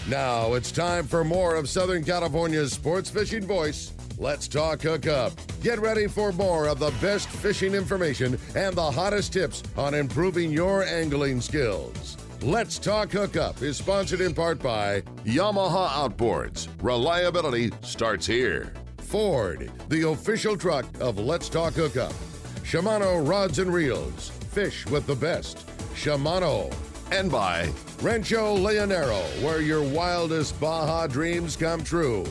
Now it's time for more of Southern California's sports fishing voice. Let's talk Hookup. Get ready for more of the best fishing information and the hottest tips on improving your angling skills. Let's Talk Hookup is sponsored in part by Yamaha Outboards. Reliability starts here. Ford, the official truck of Let's Talk Hookup. Shimano Rods and Reels. Fish with the best. Shimano. And by Rancho Leonero, where your wildest Baja dreams come true.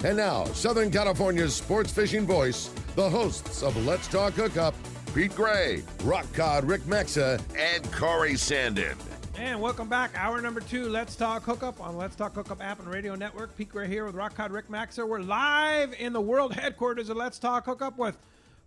And now, Southern California's sports fishing voice, the hosts of Let's Talk Hookup, Pete Gray, Rock Cod Rick Maxa, and Corey Sanden. And welcome back. Hour number 2, Let's Talk Hookup on Let's Talk Hookup app and radio network. Pete Gray here with Rock Cod Rick Maxa. We're live in the world headquarters of Let's Talk Hookup with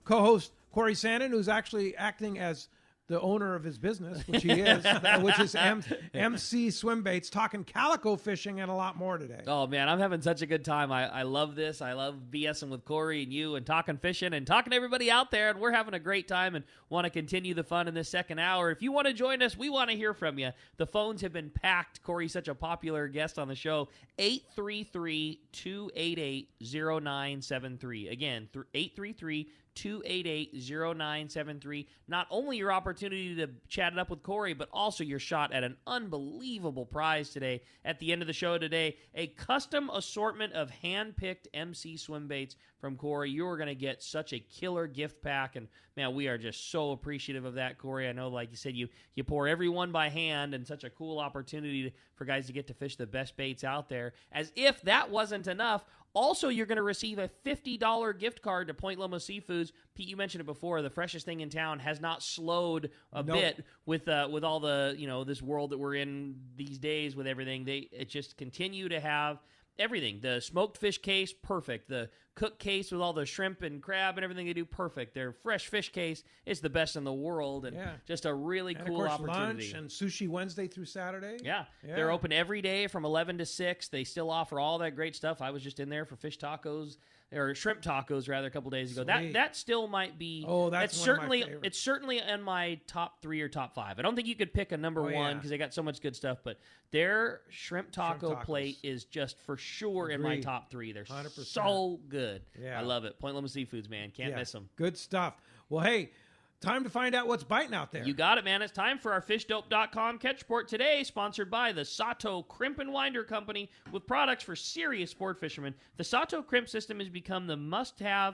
co-host Corey Sanden, who's actually acting as the owner of his business, which he is, which is MC Swimbaits, talking calico fishing and a lot more today. Oh, man, I'm having such a good time. I love this. I love BSing with Corey and you and talking fishing and talking to everybody out there, and we're having a great time and want to continue the fun in this second hour. If you want to join us, we want to hear from you. The phones have been packed. Corey's such a popular guest on the show. 833-288-0973. Again, 833-288-0973. Not only your opportunity to chat it up with Corey, but also your shot at an unbelievable prize today. At the end of the show today, a custom assortment of hand-picked MC swim baits from Corey. You're going to get such a killer gift pack, and man, we are just so appreciative of that, Corey. I know, like you said, you pour every one by hand, and such a cool opportunity for guys to get to fish the best baits out there. As if that wasn't enough, also, you're going to receive a $50 gift card to Point Loma Seafoods. Pete, you mentioned it before. The freshest thing in town has not slowed a bit with all the, this world that we're in these days with everything. It just continue to have everything. The smoked fish case, perfect. The cooked case with all the shrimp and crab and everything they do, perfect. Their fresh fish case is the best in the world, and just a really cool of course, opportunity. Lunch and sushi Wednesday through Saturday. Yeah, they're open every day from 11 to 6. They still offer all that great stuff. I was just in there for fish tacos, or shrimp tacos rather, a couple days ago. That still might be. Oh, that's certainly one of my favorites. It's certainly in my top 3 or top 5. I don't think you could pick a number one because they got so much good stuff. But their shrimp taco plate is just for sure in my top 3. They're 100%. So good. Yeah. I love it. Point Loma Seafoods, man, can't miss them. Good stuff. Well, hey. Time to find out what's biting out there. You got it, man. It's time for our FishDope.com catch report today, sponsored by the Sato Crimp and Winder Company, with products for serious sport fishermen. The Sato Crimp system has become the must-own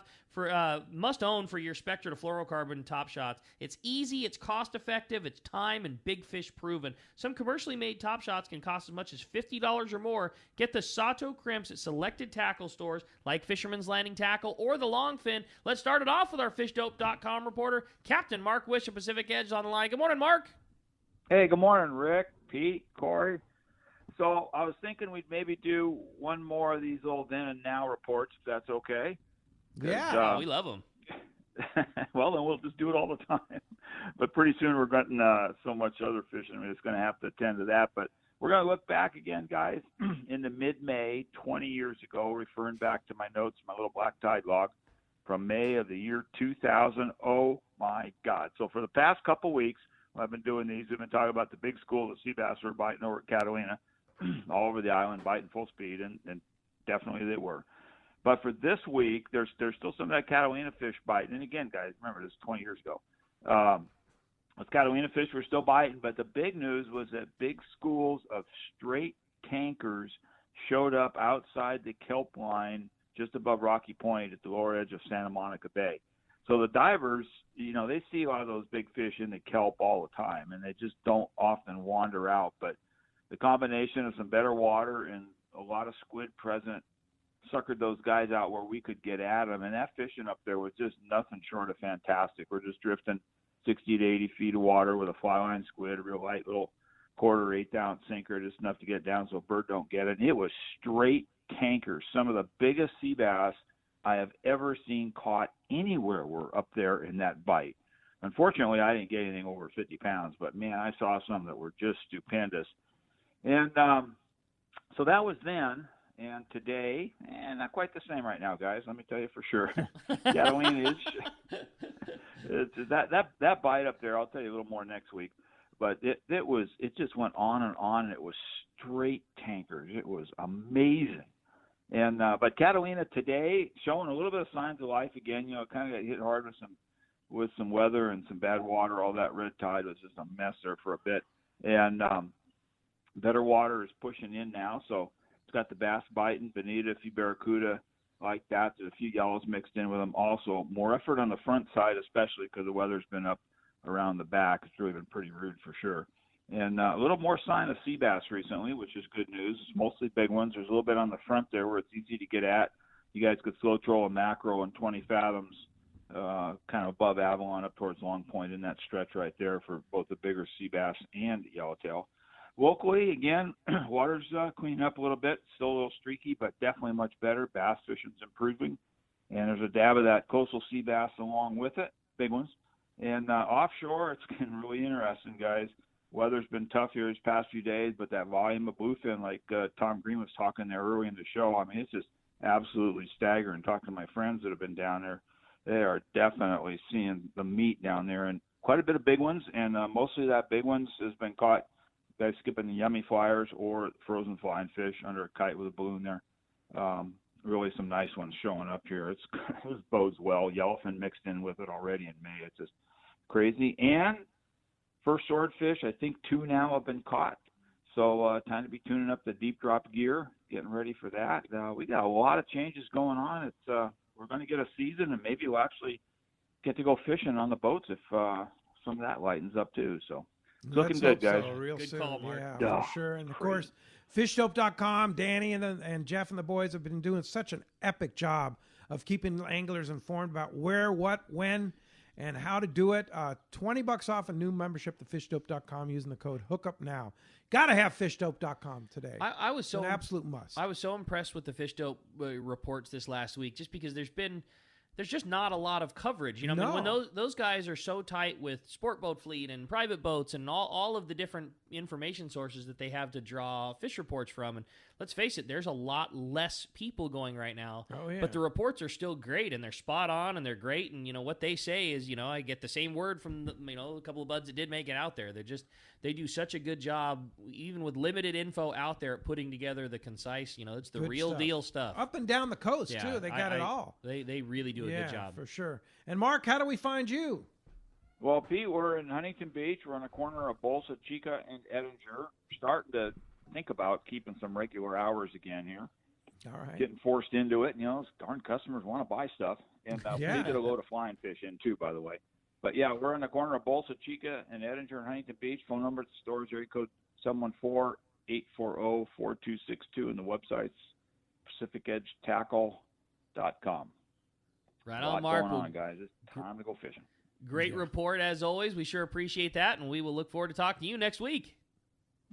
for your Spectra to fluorocarbon top shots. It's easy, it's cost-effective, it's time and big fish proven. Some commercially made top shots can cost as much as $50 or more. Get the Sato Crimps at selected tackle stores like Fisherman's Landing Tackle or the Longfin. Let's start it off with our FishDope.com reporter, Captain Mark Wish of Pacific Edge, on the line. Good morning, Mark. Hey, good morning, Rick, Pete, Corey. So I was thinking we'd maybe do one more of these old then and now reports, if that's okay. Yeah, we love them. Well, then we'll just do it all the time. But pretty soon we're getting so much other fishing, we're just going to have to attend to that. But we're going to look back again, guys, in the mid-May, 20 years ago, referring back to my notes, my little black tide log from May of the year 2000. Oh, my God. So for the past couple weeks, I've been doing these. We've been talking about the big school that sea bass were biting over at Catalina, all over the island, biting full speed, and definitely they were. But for this week, there's still some of that Catalina fish biting. And again, guys, remember, this is 20 years ago. With Catalina fish, we're still biting. But the big news was that big schools of straight tankers showed up outside the kelp line just above Rocky Point at the lower edge of Santa Monica Bay. So the divers, they see a lot of those big fish in the kelp all the time, and they just don't often wander out. But the combination of some better water and a lot of squid present suckered those guys out where we could get at them. And that fishing up there was just nothing short of fantastic. We're just drifting 60 to 80 feet of water with a fly line squid, a real light little 1/4 eighth-ounce sinker, just enough to get it down so a bird don't get it. And it was straight tankers. Some of the biggest sea bass I have ever seen caught anywhere were up there in that bite. Unfortunately, I didn't get anything over 50 pounds, but, man, I saw some that were just stupendous. And so that was then. And today, not quite the same right now, guys. Let me tell you for sure. Catalina is that bite up there. I'll tell you a little more next week. But it just went on and on, and it was straight tankers. It was amazing. And but Catalina today showing a little bit of signs of life again. Kind of got hit hard with some weather and some bad water. All that red tide was just a mess there for a bit. And better water is pushing in now, so it's got the bass biting, bonita, a few barracuda like that. There's a few yellows mixed in with them. Also, more effort on the front side, especially because the weather's been up around the back. It's really been pretty rude for sure. And a little more sign of sea bass recently, which is good news. It's mostly big ones. There's a little bit on the front there where it's easy to get at. You guys could slow troll a mackerel in 20 fathoms, kind of above Avalon up towards Long Point in that stretch right there for both the bigger sea bass and yellowtail. Locally, again, water's cleaning up a little bit. Still a little streaky, but definitely much better. Bass fishing's improving. And there's a dab of that coastal sea bass along with it, big ones. And offshore, it's getting really interesting, guys. Weather's been tough here these past few days, but that volume of bluefin, like Tom Green was talking there early in the show, I mean, it's just absolutely staggering. Talking to my friends that have been down there, they are definitely seeing the meat down there. And quite a bit of big ones, and mostly that big ones has been caught by skipping the yummy flyers or frozen flying fish under a kite with a balloon there. Really some nice ones showing up here. It bodes well. Yellowfin mixed in with it already in May. It's just crazy. And first swordfish, I think 2 now have been caught. So time to be tuning up the deep drop gear, getting ready for that. We got a lot of changes going on. It's we're going to get a season, and maybe we'll actually get to go fishing on the boats if some of that lightens up too. So it's looking good, guys. So, real good soon. call, Mark. Yeah, for sure. And of course, fishdope.com, Danny and Jeff and the boys have been doing such an epic job of keeping anglers informed about where, what, when, and how to do it. $20 off a new membership to fishdope.com using the code Hookup now. Got to have fishdope.com today. I was so an absolute must. I was so impressed with the Fish Dope reports this last week, just because there's just not a lot of coverage. You know, No. I mean, when those guys are so tight with sport boat fleet and private boats and all of the different information sources that they have to draw fish reports from. And let's face it, there's a lot less people going right now. Oh, yeah. But the reports are still great, and they're spot on, and they're great. And, what they say is, I get the same word from, a couple of buds that did make it out there. They do such a good job, even with limited info out there, at putting together the concise, it's the Good real stuff. deal stuff. Up and down the coast, Yeah, too. They got it all. They really do a good job. For sure. And Mark, how do we find you? Well, Pete, we're in Huntington Beach. We're on the corner of Bolsa Chica and Edinger. Starting to think about keeping some regular hours again here. All right. Getting forced into it. Those darn customers want to buy stuff. And Yeah. we get a load of flying fish in, too, by the way. But, yeah, we're on the corner of Bolsa Chica and Edinger in Huntington Beach. Phone number at the store is area code 714-840-4262. And the website's PacificEdgeTackle.com. Right A lot on, Mark. going on, guys. It's time to go fishing. Great report, as always. We sure appreciate that, and we will look forward to talking to you next week.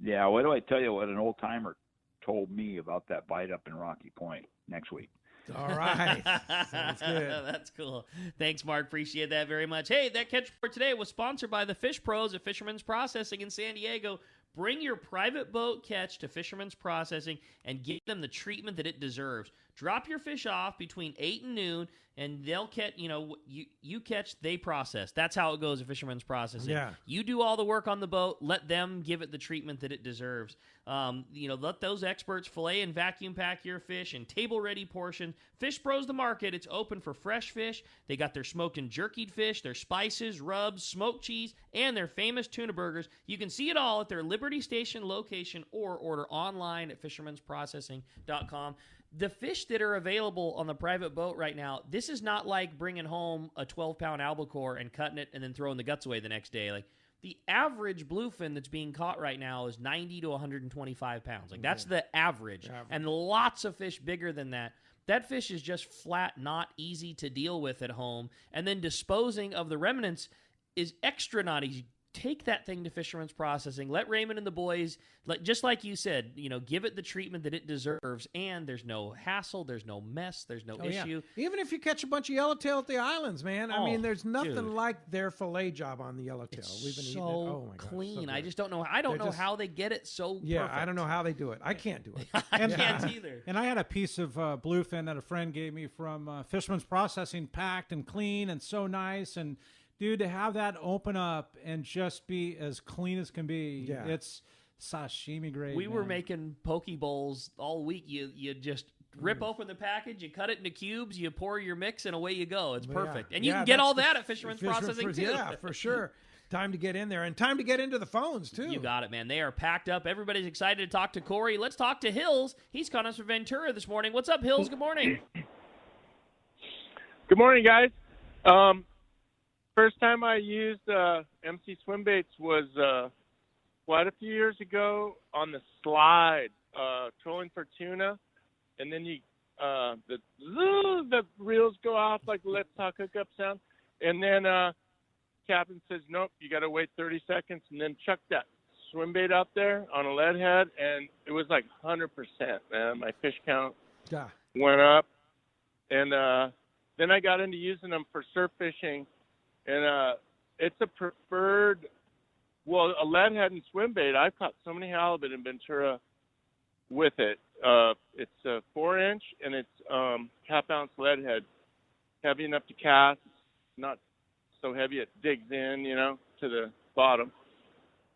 Yeah, what do I tell you what an old-timer told me about that bite up in Rocky Point next week? All right. Sounds good. That's cool. Thanks, Mark. Appreciate that very much. Hey, that catch report today was sponsored by the Fish Pros at Fisherman's Processing in San Diego. Bring your private boat catch to Fisherman's Processing and give them the treatment that it deserves. Drop your fish off between 8 and noon, and they'll catch, you catch, they process. That's how it goes at Fisherman's Processing. Yeah. You do all the work on the boat. Let them give it the treatment that it deserves. Let those experts fillet and vacuum pack your fish in table-ready portion. Fish Pros the Market. It's open for fresh fish. They got their smoked and jerkied fish, their spices, rubs, smoked cheese, and their famous tuna burgers. You can see it all at their Liberty Station location or order online at fishermansprocessing.com. The fish that are available on the private boat right now, this is not like bringing home a 12-pound albacore and cutting it and then throwing the guts away the next day. Like, the average bluefin that's being caught right now is 90 to 125 pounds. Like, that's the average. And lots of fish bigger than that. That fish is just flat not easy to deal with at home. And then disposing of the remnants is extra not easy. Take that thing to Fisherman's Processing. Let Raymond and the boys, just like you said, give it the treatment that it deserves. And there's no hassle, there's no mess, there's no issue. Yeah. Even if you catch a bunch of yellowtail at the islands, man. I mean, there's nothing like their fillet job on the yellowtail. We've been eating it. Oh my God, clean. so I just don't know. I don't know how they get it so perfect. I don't know how they do it. I can't do it. I can't either. And I had a piece of bluefin that a friend gave me from Fisherman's Processing, packed and clean and so nice. And dude, to have that open up and just be as clean as can be, Yeah. it's sashimi grade. We were man. making poke bowls all week. You just rip open the package, you cut it into cubes, you pour your mix, and away you go. It's perfect. And you can get all that at Fisherman's Processing, too. Yeah, for sure. Time to get in there and time to get into the phones, too. You got it, man. They are packed up. Everybody's excited to talk to Corey. Let's talk to Hills. He's calling us from Ventura this morning. What's up, Hills? Good morning. Good morning, guys. First time I used MC Swimbaits was quite a few years ago on the slide, trolling for tuna, and then the reels go off like the Let's Talk Hookup sound, and then captain says, nope, you got to wait 30 seconds, and then chuck that swim bait out there on a lead head, and it was like 100%, man. My fish count went up, and then I got into using them for surf fishing, and it's a preferred, a lead head and swim bait. I've caught so many halibut in Ventura with it. It's a 4-inch, and it's half-ounce lead head, heavy enough to cast, not so heavy it digs in, to the bottom.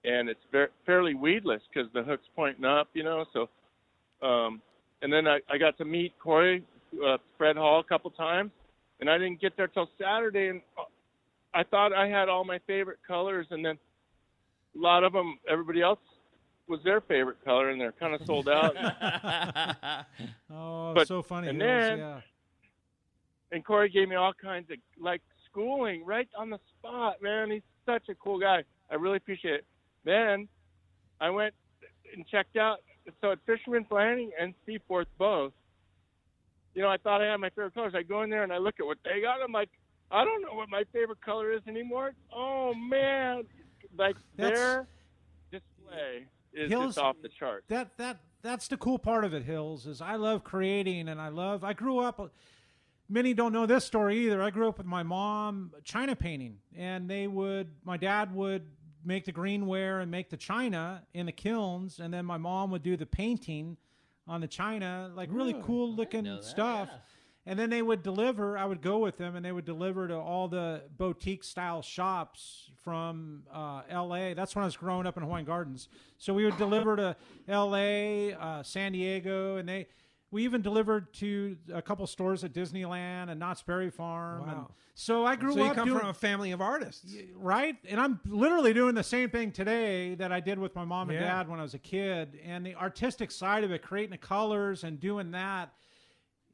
And it's fairly weedless because the hook's pointing up, So, and then I got to meet Corey, Fred Hall, a couple times, and I didn't get there till Saturday, and I thought I had all my favorite colors, and then a lot of them, everybody else was their favorite color, and they're kind of sold out. So funny. And Hills, then, and Corey gave me all kinds of, schooling right on the spot, man. He's such a cool guy. I really appreciate it. Then I went and checked out, so at Fisherman's Landing and Seaforth both, I thought I had my favorite colors. I go in there and I look at what they got. I'm like, I don't know what my favorite color is anymore. Oh, man. Their display is Hills, just off the charts. That's the cool part of it, Hills, is I love creating, and I grew up, many don't know this story either. I grew up with my mom china painting, and my dad would make the greenware and make the china in the kilns, and then my mom would do the painting on the china, really cool looking stuff. Yeah. And then they would deliver, I would go with them, and they would deliver to all the boutique-style shops from L.A. That's when I was growing up in Hawaiian Gardens. So we would deliver to L.A., San Diego, and we even delivered to a couple stores at Disneyland and Knott's Berry Farm. Wow. And so I grew up So you come from a family of artists. Right? And I'm literally doing the same thing today that I did with my mom and dad when I was a kid. And the artistic side of it, creating the colors and doing that,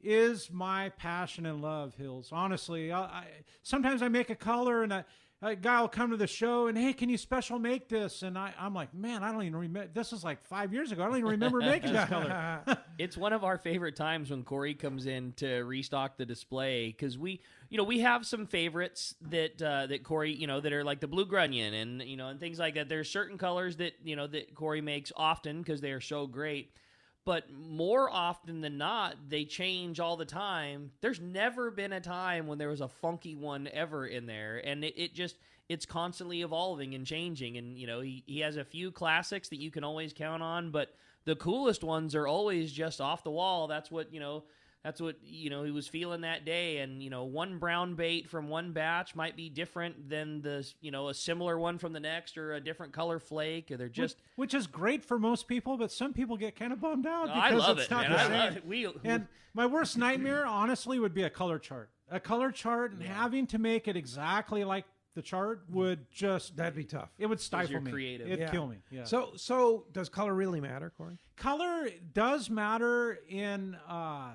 is my passion and love, Hills. Honestly, sometimes I make a color and a guy will come to the show and, hey, can you special make this? And I'm like, man, I don't even remember. This is like 5 years ago. I don't even remember making this color. It's one of our favorite times when Corey comes in to restock the display, because we have some favorites that Corey, that are like the blue grunion and things like that. There's certain colors that that Corey makes often because they are so great. But more often than not, they change all the time. There's never been a time when there was a funky one ever in there. And it's constantly evolving and changing. And, he has a few classics that you can always count on. But the coolest ones are always just off the wall. That's what he was feeling that day. And, one brown bait from one batch might be different than a similar one from the next, or a different color flake, or they're just... Which is great for most people, but some people get kind of bummed out because I love it's it, not man. the I same. love it. And my worst nightmare, honestly, would be a color chart. A color chart, and having to make it exactly like the chart would just... That'd be tough. It would stifle me. Creative. It'd kill me. Yeah. So does color really matter, Corey? Color does matter in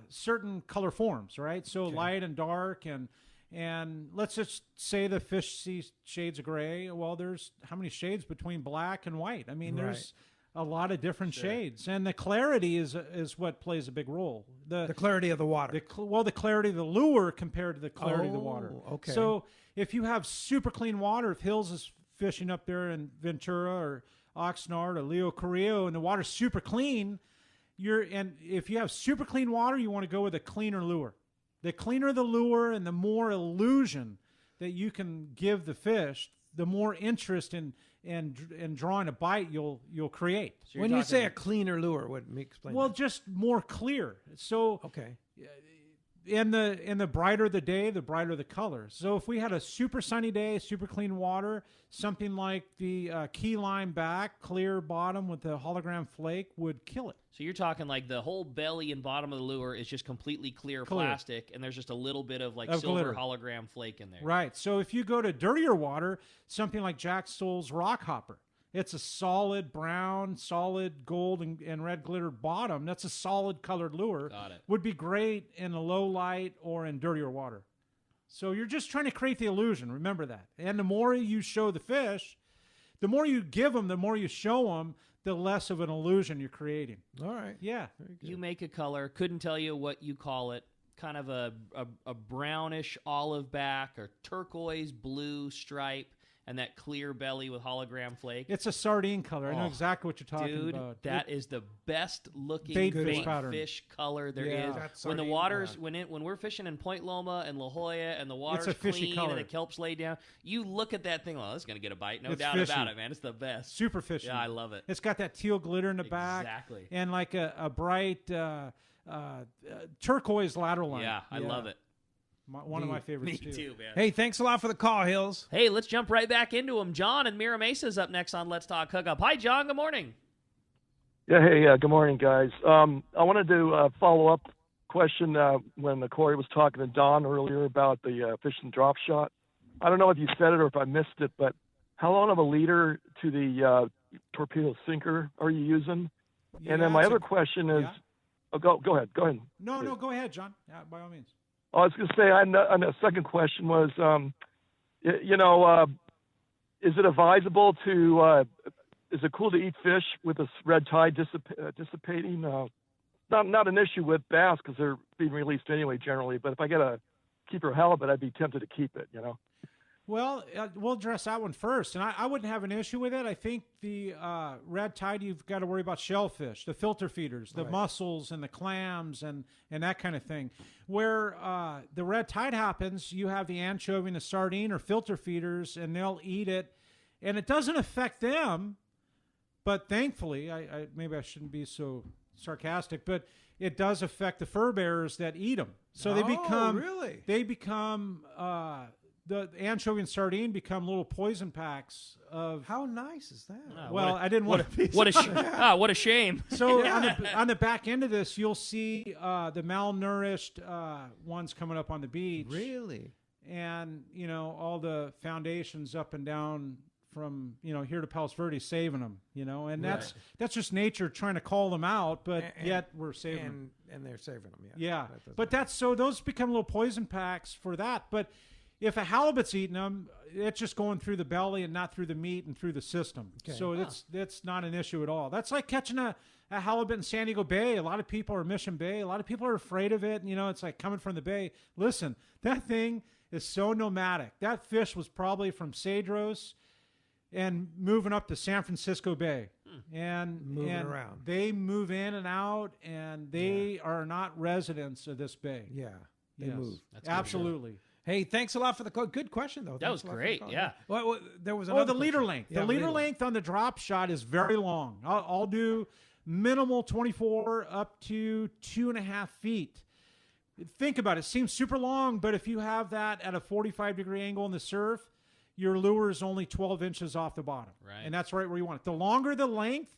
certain color forms, right? So light and dark, and let's just say the fish sees shades of gray. Well, there's how many shades between black and white? I mean, there's a lot of different shades, and the clarity is what plays a big role. The clarity of the water. The clarity of the lure compared to the clarity of the water. Okay. So if you have super clean water, if Hills is fishing up there in Ventura or Oxnard or Leo Carrillo and the water's super clean, and if you have super clean water, you want to go with a cleaner lure. The cleaner the lure and the more illusion that you can give the fish, the more interest in drawing a bite you'll create. So when you say a cleaner lure, what explain? Well, that? just more clear. So And the brighter the day, the brighter the color. So if we had a super sunny day, super clean water, something like the key lime back, clear bottom with the hologram flake would kill it. So you're talking like the whole belly and bottom of the lure is just completely clear plastic, and there's just a little bit of like silver hologram flake in there. Right. So if you go to dirtier water, something like Jack Stoll's Rock Hopper, it's a solid brown, solid gold and red glittered bottom. That's a solid colored lure. Got it. Would be great in a low light or in dirtier water. So you're just trying to create the illusion. Remember that. And the more you show the fish, the more you give them, the more you show them, the less of an illusion you're creating. All right. Yeah. You make a color. Couldn't tell you what you call it. Kind of a brownish olive back or turquoise blue stripe. And that clear belly with hologram flake. It's a sardine color. I know exactly what you're talking about. Dude, that is the best looking Bait fish color there is. When the water's when we're fishing in Point Loma and La Jolla and the water's clean color. And the kelp's laid down, you look at that thing. Well, it's gonna get a bite, no doubt about it, man. It's the best. Super fishy. Yeah, I love it. It's got that teal glitter in the back. Exactly. And like a bright turquoise lateral line. Yeah, I love it. One of my favorites, Me too, man. Hey, thanks a lot for the call, Hills. Hey, let's jump right back into them. John and Mira Mesa is up next on Let's Talk Hookup. Hi, John. Good morning. Yeah, hey, good morning, guys. I wanted to follow up question when Corey was talking to Don earlier about the fish and drop shot. I don't know if you said it or if I missed it, but how long of a leader to the torpedo sinker are you using? Yeah, and then my other question is, go ahead. No, go ahead, John. Yeah, by all means. I was going to say, on the second question was, is it advisable to, is it cool to eat fish with this red tide dissipating? Not an issue with bass because they're being released anyway generally, but if I get a keeper halibut, I'd be tempted to keep it, Well, we'll address that one first, and I wouldn't have an issue with it. I think the red tide, you've got to worry about shellfish, the filter feeders, the mussels and the clams and that kind of thing. Where the red tide happens, you have the anchovy and the sardine or filter feeders, and they'll eat it, and it doesn't affect them. But thankfully, maybe I shouldn't be so sarcastic, but it does affect the fur bearers that eat them. So they become the anchovy and sardine become little poison packs of. How nice is that? Oh, Well, I didn't want to. What a shame. So on the back end of this, you'll see the malnourished ones coming up on the beach. Really? And all the foundations up and down from here to Palos Verdes saving them. And that's just nature trying to call them out, but yet we're saving them. And they're saving them. Yeah. But those become little poison packs for that. But if a halibut's eating them, it's just going through the belly and not through the meat and through the system. Okay. So that's not an issue at all. That's like catching a halibut in San Diego Bay. A lot of people are Mission Bay. A lot of people are afraid of it. It's like coming from the bay. Listen, that thing is so nomadic. That fish was probably from Cedros and moving up to San Francisco Bay. And moving around. They move in and out, and they are not residents of this bay. Yeah, they move. That's absolutely. Hey, thanks a lot for the call. Good question, though. That was great, yeah. Well, there was another the leader length. Yeah, the leader length on the drop shot is very long. I'll do minimal 24 up to 2.5 feet. Think about it. It seems super long, but if you have that at a 45-degree angle in the surf, your lure is only 12 inches off the bottom. Right. And that's right where you want it. The longer the length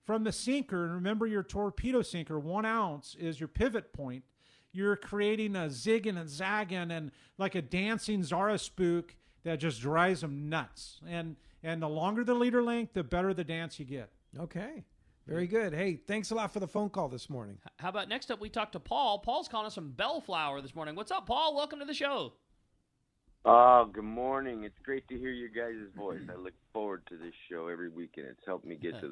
from the sinker, and remember your torpedo sinker, 1 ounce is your pivot point. You're creating a zigging and zagging and like a dancing Zara spook that just drives them nuts. And the longer the leader length, the better the dance you get. Okay. Very good. Hey, thanks a lot for the phone call this morning. How about next up we talk to Paul. Paul's calling us from Bellflower this morning. What's up, Paul? Welcome to the show. Good morning. It's great to hear your guys' voice. I look forward to this show every weekend. It's helped me get to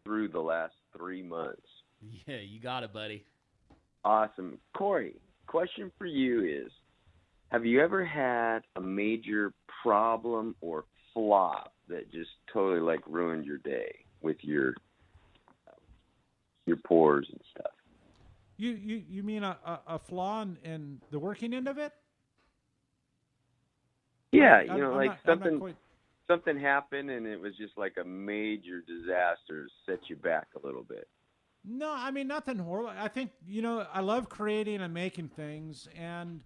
through the last 3 months. Yeah, you got it, buddy. Awesome. Corey, question for you is, have you ever had a major problem or flop that just totally ruined your day with your pores and stuff? You mean a flaw in the working end of it? Yeah, something happened and it was just like a major disaster, set you back a little bit. No, I mean, nothing horrible. I think, I love creating and making things, and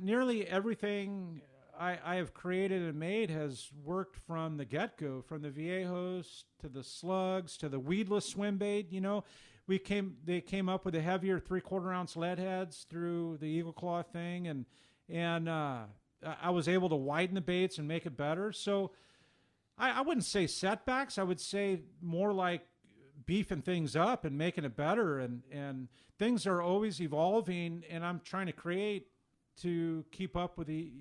nearly everything I have created and made has worked from the get-go, from the Viejos to the slugs to the weedless swim bait. They came up with the heavier 3/4 ounce lead heads through the Eagle Claw thing, and I was able to widen the baits and make it better. So I wouldn't say setbacks. I would say more like beefing things up and making it better, and things are always evolving, and I'm trying to create to keep up with the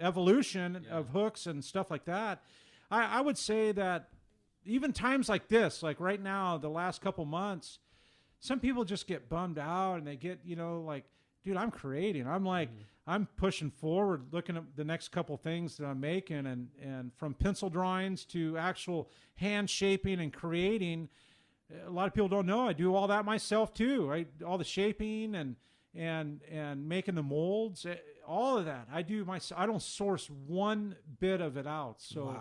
evolution of hooks and stuff like that. I would say that even times like this, like right now, the last couple months, some people just get bummed out and they get, like, dude, I'm creating. I'm like, I'm pushing forward, looking at the next couple things that I'm making, and from pencil drawings to actual hand shaping and creating. A lot of people don't know I do all that myself too, right? All the shaping and making the molds, all of that I do myself. I don't source one bit of it out. So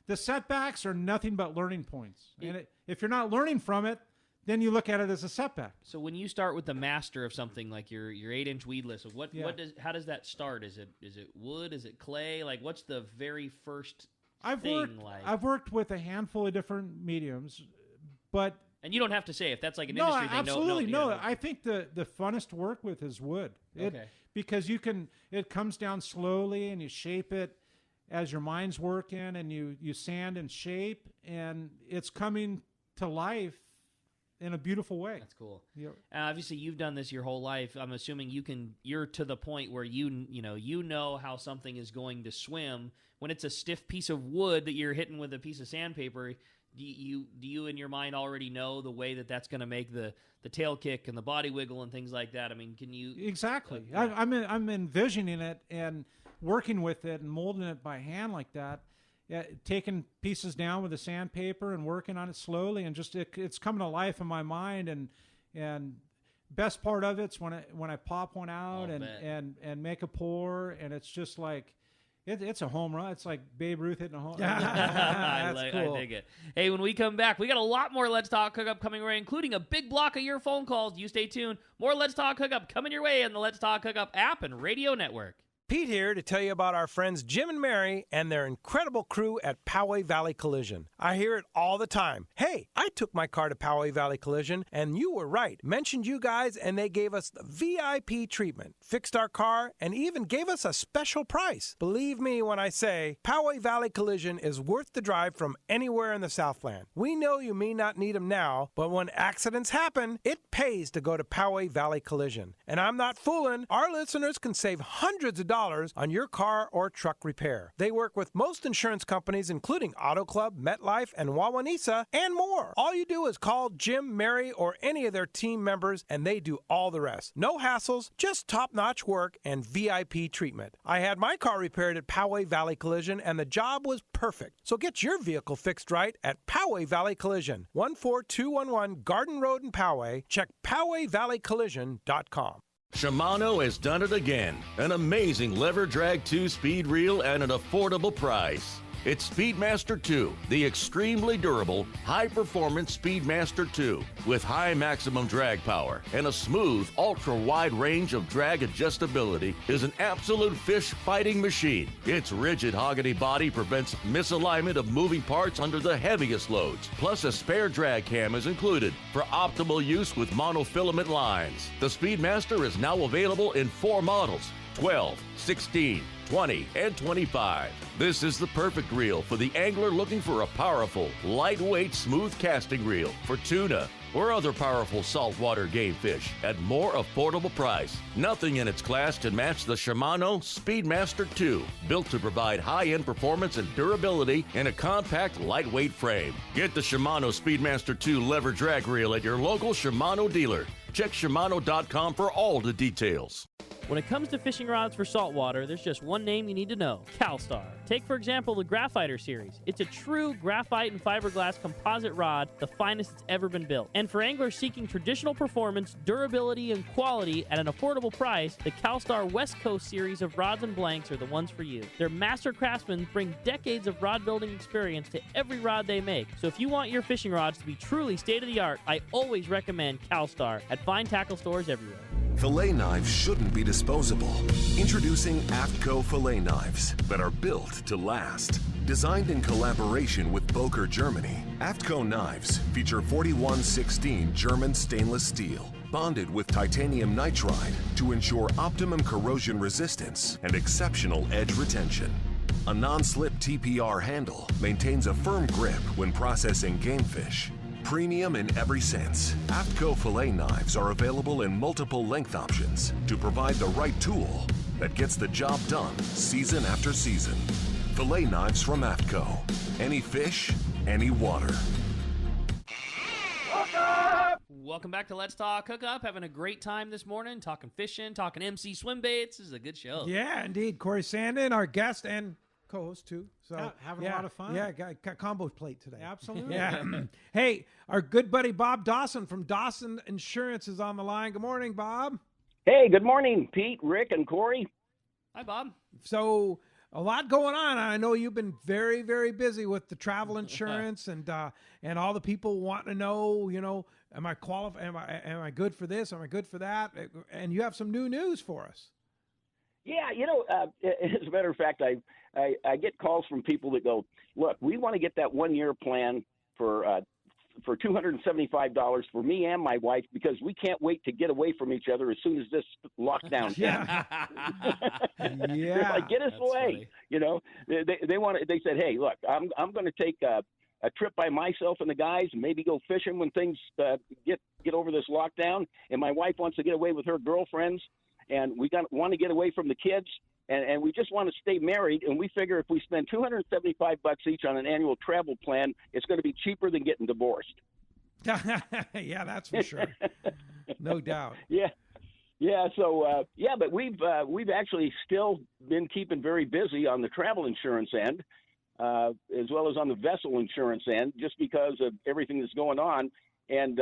the setbacks are nothing but learning points. And if you're not learning from it, then you look at it as a setback. So when you start with the master of something like your 8-inch weedless, how does that start? Is it wood? Is it clay? Like, what's the very first thing like? I've worked with a handful of different mediums, but. And you don't have to say if that's like an industry thing. Absolutely no. I think the funnest to work with is wood. Because it comes down slowly and you shape it as your mind's working, and you sand and shape, and it's coming to life in a beautiful way. That's cool. Obviously, you've done this your whole life. I'm assuming you're to the point where you know how something is going to swim. When it's a stiff piece of wood that you're hitting with a piece of sandpaper, do you in your mind already know the way that's going to make the tail kick and the body wiggle and things like that? I mean, can you exactly? I'm envisioning it and working with it and molding it by hand like that. Taking pieces down with the sandpaper and working on it slowly, and just it's coming to life in my mind. And best part of it's when I pop one out and make a pour, and it's just like it's a home run. It's like Babe Ruth hitting a home run. That's cool. I dig it. Hey, when we come back, we got a lot more Let's Talk Hookup coming away, including a big block of your phone calls. You stay tuned. More Let's Talk Hookup coming your way on the Let's Talk Hookup app and radio network. Pete here to tell you about our friends Jim and Mary and their incredible crew at Poway Valley Collision. I hear it all the time. Hey, I took my car to Poway Valley Collision, and you were right. Mentioned you guys, and they gave us the VIP treatment, fixed our car, and even gave us a special price. Believe me when I say Poway Valley Collision is worth the drive from anywhere in the Southland. We know you may not need them now, but when accidents happen, it pays to go to Poway Valley Collision. And I'm not fooling. Our listeners can save hundreds of dollars on your car or truck repair. They work with most insurance companies, including Auto Club, MetLife, and Wawanesa, and more. All you do is call Jim, Mary, or any of their team members, and they do all the rest. No hassles, just top-notch work and VIP treatment. I had my car repaired at Poway Valley Collision, and the job was perfect. So get your vehicle fixed right at Poway Valley Collision, 14211 Garden Road in Poway. Check PowayValleyCollision.com. Shimano has done it again. An amazing lever drag 2-speed reel at an affordable price. It's Speedmaster 2, the extremely durable, high-performance Speedmaster 2 with high maximum drag power and a smooth, ultra-wide range of drag adjustability is an absolute fish-fighting machine. Its rigid hoggity body prevents misalignment of moving parts under the heaviest loads. Plus, a spare drag cam is included for optimal use with monofilament lines. The Speedmaster is now available in 4 models, 12, 16, 20, and 25. This is the perfect reel for the angler looking for a powerful, lightweight, smooth casting reel for tuna or other powerful saltwater game fish at more affordable price. Nothing in its class can match the Shimano Speedmaster 2, built to provide high-end performance and durability in a compact, lightweight frame. Get the Shimano Speedmaster 2 lever drag reel at your local Shimano dealer. Check Shimano.com for all the details. When it comes to fishing rods for saltwater, there's just one name you need to know: CalStar. Take, for example, the Graphiter series. It's a true graphite and fiberglass composite rod, the finest it's ever been built. And for anglers seeking traditional performance, durability, and quality at an affordable price, the CalStar West Coast series of rods and blanks are the ones for you. Their master craftsmen bring decades of rod building experience to every rod they make. So if you want your fishing rods to be truly state-of-the-art, I always recommend CalStar at fine tackle stores everywhere. Fillet knives shouldn't be disposable. Introducing AFTCO fillet knives that are built to last. Designed in collaboration with Boker, Germany, AFTCO knives feature 4116 German stainless steel, bonded with titanium nitride to ensure optimum corrosion resistance and exceptional edge retention. A non-slip TPR handle maintains a firm grip when processing game fish. Premium in every sense, AFTCO fillet knives are available in multiple length options to provide the right tool that gets the job done season after season. Fillet knives from AFTCO. Any fish, any water. Welcome back to Let's Talk Hookup. Having a great time this morning, talking fishing, talking MC Swimbaits. This is a good show. Yeah, indeed. Corey Sanden, our guest and co-host too. So Yeah, having a lot of fun. Yeah, got combo plate today. Absolutely. Yeah. Hey, our good buddy Bob Dawson from Dawson Insurance is on the line. Good morning, Bob. Hey, good morning, Pete, Rick, and Corey. Hi, Bob. So a lot going on. I know you've been very, very busy with the travel insurance and all the people wanting to know, am I qualified? Am I good for this? Am I good for that? And you have some new news for us. Yeah, as a matter of fact, I get calls from people that go, look, we want to get that 1 year plan for $275 for me and my wife because we can't wait to get away from each other as soon as this lockdown ends. Yeah. They're like, get us away. Funny. They said, hey, look, I'm going to take a trip by myself and the guys and maybe go fishing when things get over this lockdown. And my wife wants to get away with her girlfriends. And we want to get away from the kids, and we just want to stay married. And we figure if we spend $275 each on an annual travel plan, it's going to be cheaper than getting divorced. Yeah, that's for sure. No doubt. Yeah. So but we've actually still been keeping very busy on the travel insurance end, as well as on the vessel insurance end, just because of everything that's going on. And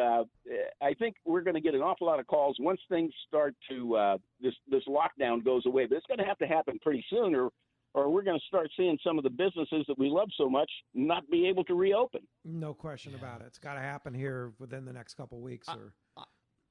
I think we're going to get an awful lot of calls once things start to this lockdown goes away. But it's going to happen pretty soon, or we're going to start seeing some of the businesses that we love so much not be able to reopen. No question about it. It's got to happen here within the next couple of weeks.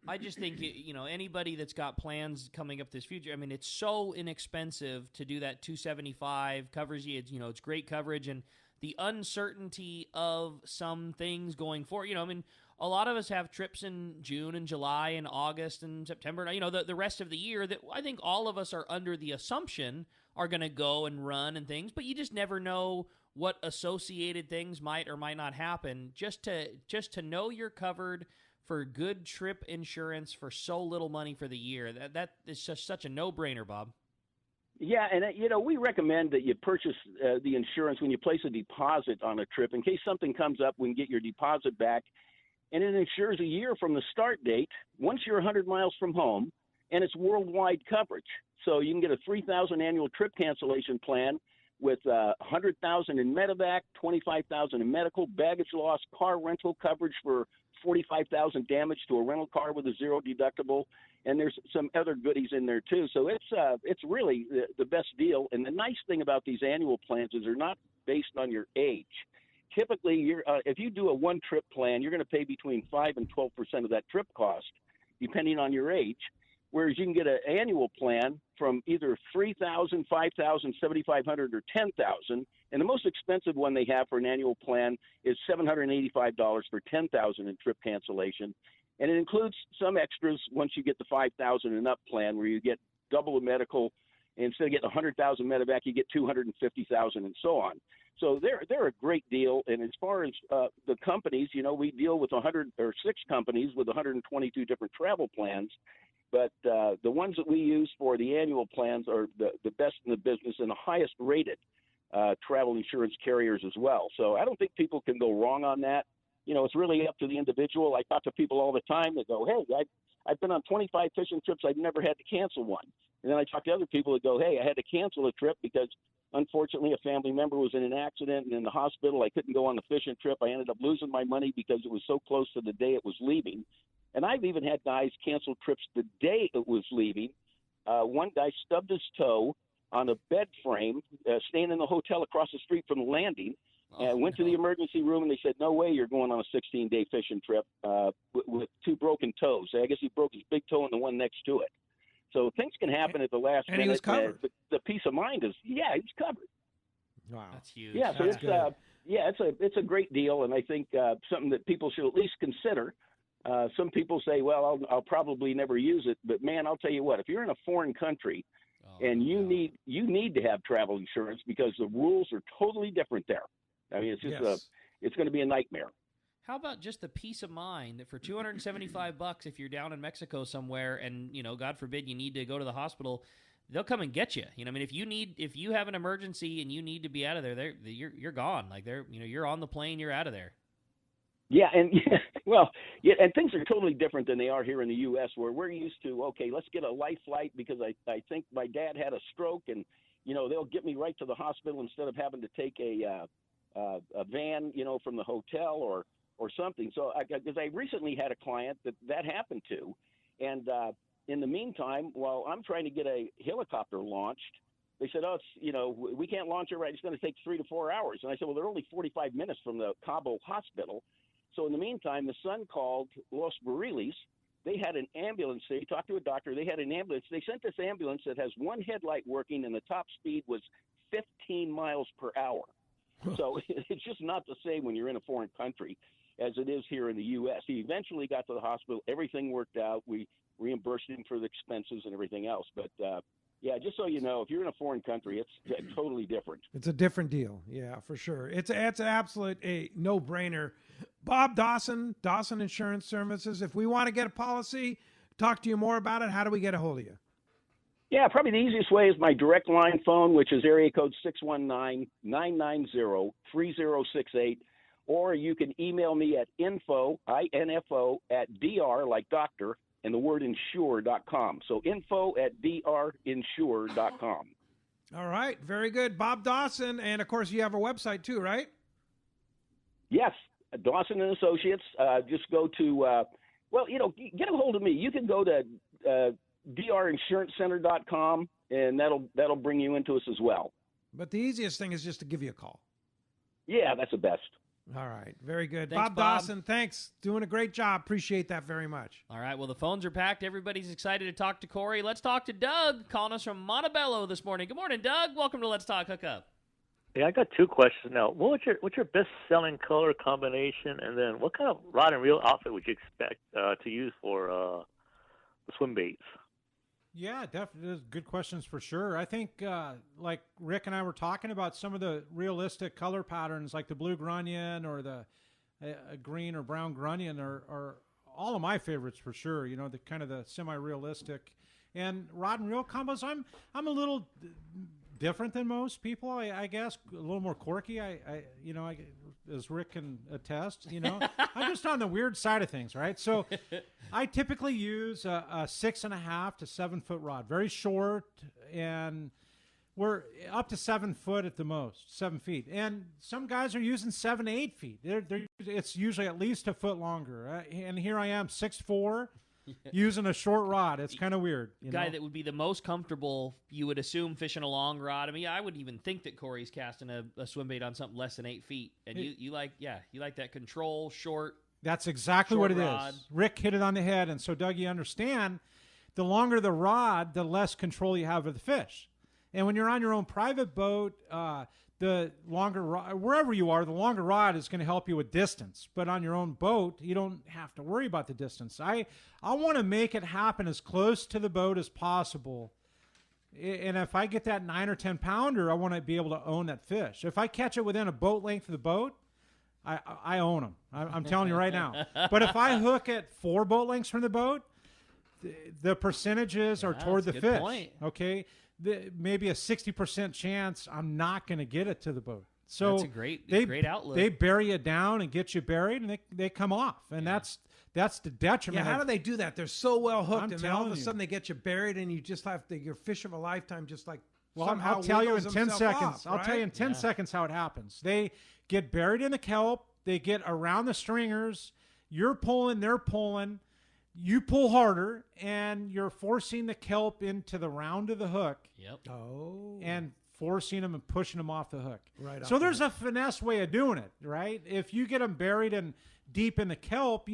I just think, anybody that's got plans coming up this future, I mean, it's so inexpensive to do that $275, covers you, it's great coverage, and the uncertainty of some things going forward, a lot of us have trips in June and July and August and September, the rest of the year that I think all of us are under the assumption are going to go and run and things, but you just never know what associated things might or might not happen. Just to know you're covered for good trip insurance for so little money for the year, that is just such a no-brainer, Bob. Yeah, and we recommend that you purchase the insurance when you place a deposit on a trip in case something comes up. We can get your deposit back. And it insures a year from the start date once you're 100 miles from home, and it's worldwide coverage. So you can get a $3,000 annual trip cancellation plan with $100,000 in medevac, $25,000 in medical, baggage loss, car rental coverage for $45,000 damage to a rental car with a zero deductible, and there's some other goodies in there too. So it's really the best deal. And the nice thing about these annual plans is they're not based on your age. Typically, if you do a one-trip plan, you're going to pay between 5 and 12% of that trip cost, depending on your age, whereas you can get an annual plan from either $3,000, $5,000, $7,500, or $10,000. And the most expensive one they have for an annual plan is $785 for $10,000 in trip cancellation. And it includes some extras once you get the $5,000 and up plan, where you get double the medical. Instead of getting $100,000 medevac, you get $250,000 and so on. So they're a great deal. And as far as the companies, we deal with 106 companies with 122 different travel plans. But the ones that we use for the annual plans are the best in the business and the highest rated travel insurance carriers as well. So I don't think people can go wrong on that. It's really up to the individual. I talk to people all the time that go, hey, I've been on 25 fishing trips. I've never had to cancel one. And then I talk to other people that go, hey, I had to cancel a trip because unfortunately a family member was in an accident and in the hospital. I couldn't go on the fishing trip. I ended up losing my money because it was so close to the day it was leaving. And I've even had guys cancel trips the day it was leaving. One guy stubbed his toe on a bed frame, staying in the hotel across the street from the landing, and went to the emergency room, and they said, no way you're going on a 16-day fishing trip with 2 broken toes. I guess he broke his big toe and the one next to it. So things can happen at the last minute. And he was covered. But the peace of mind is, he's covered. Wow. That's huge. Yeah, so it's a great deal, and I think something that people should at least consider. Some people say, well, I'll probably never use it, but man, I'll tell you what, if you're in a foreign country and you need to have travel insurance because the rules are totally different there. I mean, it's just it's going to be a nightmare. How about just the peace of mind that for $275, if you're down in Mexico somewhere and, God forbid you need to go to the hospital, they'll come and get you. I mean, if you have an emergency and you need to be out of there, you're gone. Like you're on the plane, you're out of there. Yeah, and and things are totally different than they are here in the U.S., where we're used to, okay, let's get a life flight because I think my dad had a stroke, and they'll get me right to the hospital instead of having to take a van, from the hotel or something. So, because I recently had a client that happened to, and in the meantime, while I'm trying to get a helicopter launched, they said, we can't launch it right. It's going to take 3 to 4 hours. And I said, well, they're only 45 minutes from the Cabo hospital. So in the meantime, the son called Los Barriles. They had an ambulance. They talked to a doctor. They had an ambulance. They sent this ambulance that has one headlight working, and the top speed was 15 miles per hour. So it's just not the same when you're in a foreign country as it is here in the U.S. He eventually got to the hospital. Everything worked out. We reimbursed him for the expenses and everything else. But, just so you know, if you're in a foreign country, it's totally different. It's a different deal. Yeah, for sure. It's an absolute no-brainer. Bob Dawson Insurance Services. If we want to get a policy, talk to you more about it, how do we get a hold of you? Yeah, probably the easiest way is my direct line phone, which is area code 619-990-3068. Or you can email me at info, INFO, @ like doctor, and the word insure.com. So info @ drinsure.com. All right. Very good. Bob Dawson. And, of course, you have a website, too, right? Yes. Dawson and Associates. Just go to, get a hold of me. You can go to drinsurancecenter.com, and that'll bring you into us as well. But the easiest thing is just to give you a call. Yeah, that's the best. All right. Very good. Thanks, Bob Dawson, thanks. Doing a great job. Appreciate that very much. All right. Well, the phones are packed. Everybody's excited to talk to Corey. Let's talk to Doug, calling us from Montebello this morning. Good morning, Doug. Welcome to Let's Talk Hookup. Yeah, I got 2 questions now. What's your best-selling color combination, and then what kind of rod and reel outfit would you expect to use for the swim baits? Yeah, definitely. Good questions for sure. I think, like Rick and I were talking about, some of the realistic color patterns, like the blue grunion or the green or brown grunion, are all of my favorites for sure. The kind of the semi-realistic and rod and reel combos. I'm a little different than most people, I guess. A little more quirky. As Rick can attest, I'm just on the weird side of things, right? So I typically use a 6.5 to 7 foot rod, very short, and we're up to 7 foot at the most, 7 feet. And some guys are using 7 to 8 feet. It's usually at least a foot longer. And here I am, 6'4", using a short rod. It's kind of weird. Guy that would be the most comfortable, you would assume, fishing a long rod. I mean, I would even think that Corey's casting a swim bait on something less than 8 feet. And you like that control, short. That's exactly what it rod. is. Rick hit it on the head. And so, Doug, you understand, the longer the rod, the less control you have of the fish. And when you're on your own private boat, the longer rod, wherever you are, the longer rod is going to help you with distance. But on your own boat, you don't have to worry about the distance. I want to make it happen as close to the boat as possible. And if I get that 9 or 10 pounder, I want to be able to own that fish. If I catch it within a boat length of the boat, I own them. I'm telling you right now. But if I hook at 4 boat lengths from the boat, the percentages are toward the fish. Point. Okay. Maybe a 60% chance I'm not going to get it to the boat. So that's a great outlet. They bury it down and get you buried, and they come off. And that's That's the detriment. Yeah, how do they do that? They're so well hooked, I'm and then all of a telling you. sudden they get you buried, and you just have your fish of a lifetime just like Well, somehow I'll tell you in wiggles 10 himself seconds. off, I'll tell you right? in 10 seconds how it happens. They get buried in the kelp. They get around the stringers. You're pulling, they're pulling. You pull harder, and you're forcing the kelp into the round of the hook. Yep. Oh. And forcing them and pushing them off the hook. Right. So there's a finesse way of doing it, right? If you get them buried and deep in the kelp,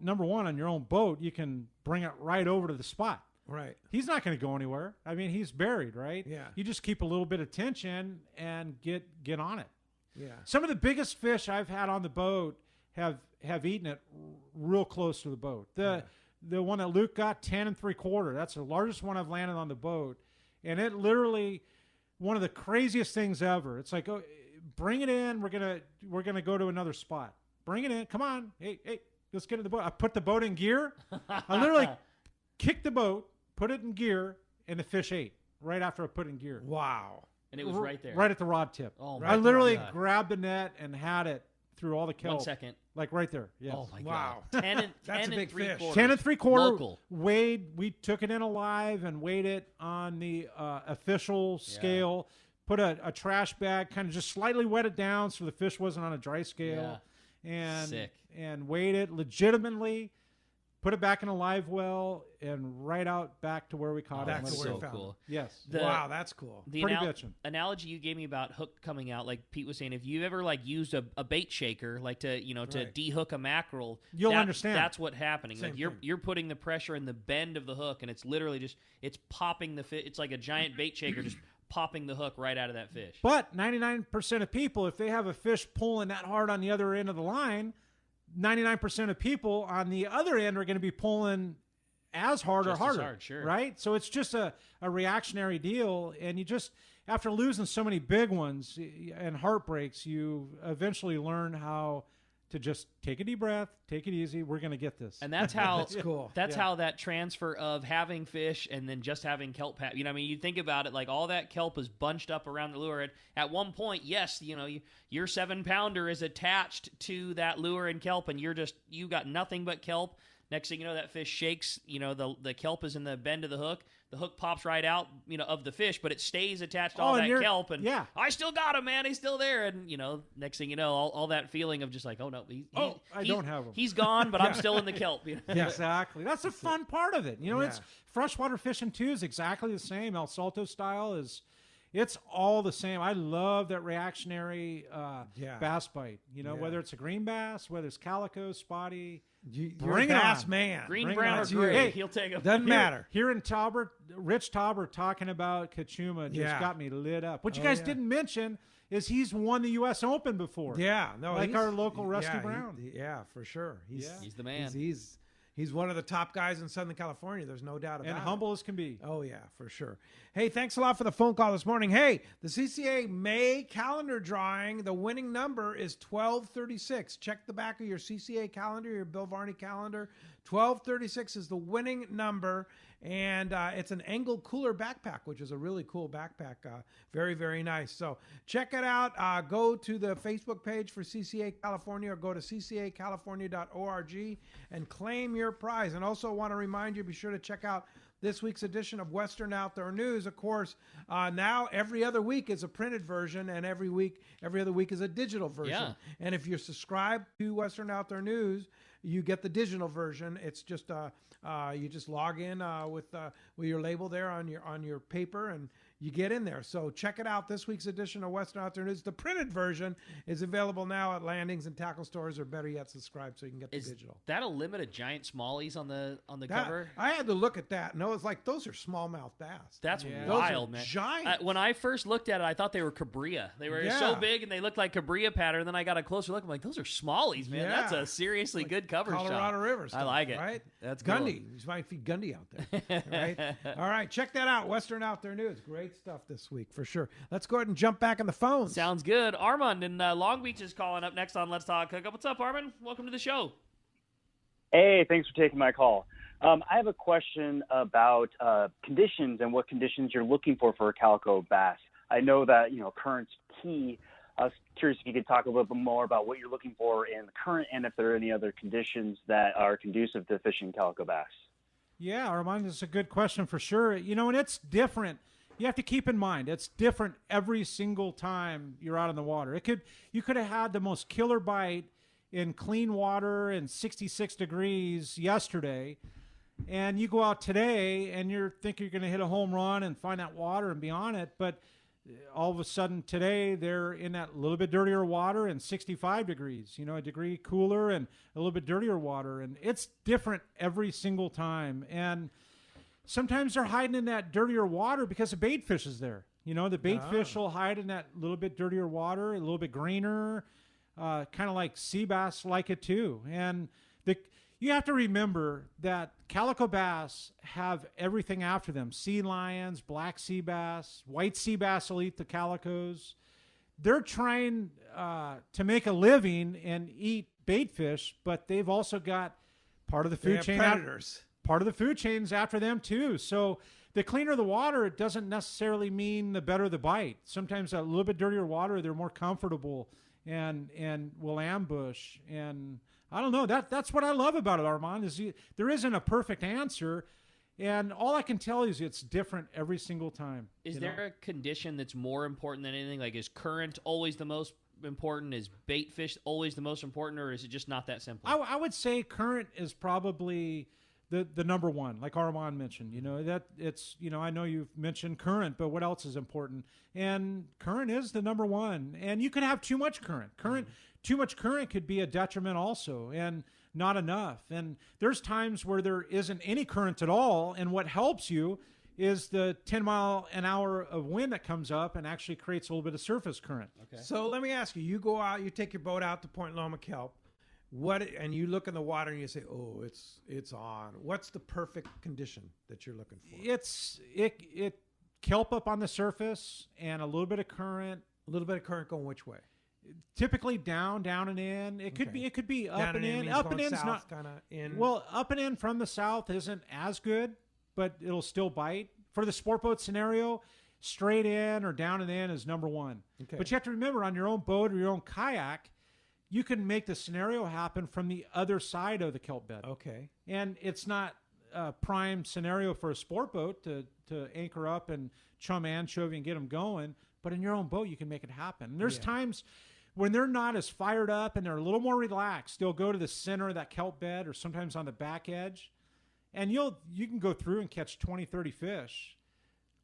number one, on your own boat, you can bring it right over to the spot. Right. He's not going to go anywhere. I mean, he's buried, right? Yeah. You just keep a little bit of tension and get on it. Yeah. Some of the biggest fish I've had on the boat have eaten it real close to the boat. The one that Luke got, 10 3/4. That's the largest one I've landed on the boat, and it literally one of the craziest things ever. It's like, oh, bring it in. We're gonna go to another spot. Bring it in. Come on. Hey, let's get in the boat. I put the boat in gear. I literally kicked the boat, put it in gear, and the fish ate right after I put it in gear. Wow. And it was right there. Right at the rod tip. Oh, I literally grabbed the net and had it through all the kelp. 1 second. Like right there. Yes. Oh, my Wow. God. 10 and, That's 10 a big fish. 3/4. 10 3/4. Local. Weighed. We took it in alive and weighed it on the official scale. Put a trash bag, kind of just slightly wet it down so the fish wasn't on a dry scale. And Sick. And weighed it legitimately. Put it back in a live well and right out back to where we caught it. Back to That's where so we found cool. Yes. Wow, that's cool. The Pretty bitchin'. analogy you gave me about hook coming out, like Pete was saying, if you ever used a bait shaker, to Right. dehook a mackerel, You'll understand. That's what's happening. Same Like you're thing. you're putting the pressure in the bend of the hook, and it's literally it's popping the fish. It's like a giant bait shaker, just popping the hook right out of that fish. But 99% of people, if they have a fish pulling that hard on the other end of the line, 99% of people on the other end are going to be pulling as hard Just or as harder, hard, sure. right? So it's just a reactionary deal, and you just, after losing so many big ones and heartbreaks, you eventually learn how to just take a deep breath, take it easy. We're going to get this. And that's how That's cool. That's Yeah. how that transfer of having fish and then just having kelp. You think about it, like all that kelp is bunched up around the lure. At one point, yes, your 7-pounder is attached to that lure and kelp, and you got nothing but kelp. Next thing you know, that fish shakes. The kelp is in the bend of the hook. The hook pops right out, of the fish, but it stays attached to all and that you're- kelp. And yeah. I still got him, man. He's still there. And next thing you know, all that feeling of just like, oh no, I don't have him. He's gone, but I'm still in the kelp. Yeah. Exactly. That's the fun part of it. It's freshwater fishing too is exactly the same. El Salto style it's all the same. I love that reactionary bass bite. Whether it's a green bass, whether it's calico, spotty. You're Bring a it bass on. man. Green, Bring brown, it or on. gray. Hey, He'll take them. Doesn't matter. Here in Tauber, Rich Tauber talking about Kachuma just got me lit up. What you guys didn't mention is he's won the U.S. Open before. Yeah, no, like he's- our local Rusty yeah, Brown. Yeah, for sure. He's the man. He's one of the top guys in Southern California. There's no doubt about it. And humble as can be. Oh, yeah, for sure. Hey, thanks a lot for the phone call this morning. Hey, the CCA May calendar drawing, the winning number is 1236. Check the back of your CCA calendar, your Bill Varney calendar. 1236 is the winning number, and it's an angled cooler backpack, which is a really cool backpack. Very, very nice. So check it out. Go to the Facebook page for CCA California or go to ccacalifornia.org and claim your prize. And also want to remind you, be sure to check out this week's edition of Western Outdoor News. Of course, now every other week is a printed version, and every other week is a digital version. Yeah. And if you're subscribed to Western Outdoor News, you get the digital version. It's just you just log in with your label there on your paper, and you get in there. So check it out. This week's edition of Western Outdoor News. The printed version is available now at landings and tackle stores, or better yet, subscribe so you can get the digital. That a limited giant smallies on the cover? I had to look at that. No, it's like those are smallmouth bass. That's Those wild, are man. giant. When I first looked at it, I thought they were Cabria. They were so big and they looked like Cabria pattern. Then I got a closer look. I'm like, those are smallies, man. Yeah. That's a seriously good cover shot. Colorado River stuff, I like it. right? That's Gundy. You might feed Gundy out there. Right? All right, check that out. Western Outdoor News. Great stuff this week for sure. Let's go ahead and jump back on the phone. Sounds good. Armand in Long Beach is calling up next on Let's Talk Hookup. What's up, Armand? Welcome to the show. Hey, thanks for taking my call. I have a question about conditions and what conditions you're looking for a calico bass. I know that current's key, I was curious if you could talk a little bit more about what you're looking for in the current and if there are any other conditions that are conducive to fishing calico bass. Yeah, Armand, this is a good question for sure. And it's different. You have to keep in mind, it's different every single time you're out in the water. You could have had the most killer bite in clean water and 66 degrees yesterday, and you go out today and you think you're going to hit a home run and find that water and be on it, but all of a sudden today they're in that little bit dirtier water and 65 degrees, a degree cooler and a little bit dirtier water. And it's different every single time. And sometimes they're hiding in that dirtier water because the bait fish is there. The bait fish will hide in that little bit dirtier water, a little bit greener, kind of like sea bass like it too. And you have to remember that calico bass have everything after them. Sea lions, black sea bass, white sea bass will eat the calicos. They're trying to make a living and eat bait fish, but they've also got part of the food chain. Predators. Part of the food chain's after them too. So the cleaner the water, it doesn't necessarily mean the better the bite. Sometimes a little bit dirtier water, they're more comfortable and will ambush. And I don't know. That's what I love about it, Armand, is there isn't a perfect answer. And all I can tell you is it's different every single time. Is there a condition that's more important than anything? Like, is current always the most important? Is bait fish always the most important, or is it just not that simple? I would say current is probably the number one, like Armand mentioned. That it's, I know you've mentioned current, but what else is important? And current is the number one. And you can have too much current. Too much current could be a detriment also, and not enough. And there's times where there isn't any current at all, and what helps you is the 10 mile an hour of wind that comes up and actually creates a little bit of surface current. Okay. So let me ask you, you go out, you take your boat out to Point Loma Kelp, and you look in the water and you say, oh, it's on. What's the perfect condition that you're looking for? It kelp up on the surface and a little bit of current. A little bit of current going which way? Typically down and in. It could be up and in. Up and in's not kind of in. Well, up and in from the south isn't as good, but it'll still bite. For the sport boat scenario, straight in or down and in is number one. Okay. But you have to remember, on your own boat or your own kayak, you can make the scenario happen from the other side of the kelp bed. Okay. And it's not a prime scenario for a sport boat to anchor up and chum anchovy and get them going. But in your own boat, you can make it happen. And there's times when they're not as fired up and they're a little more relaxed, they'll go to the center of that kelp bed or sometimes on the back edge. And you can go through and catch 20, 30 fish,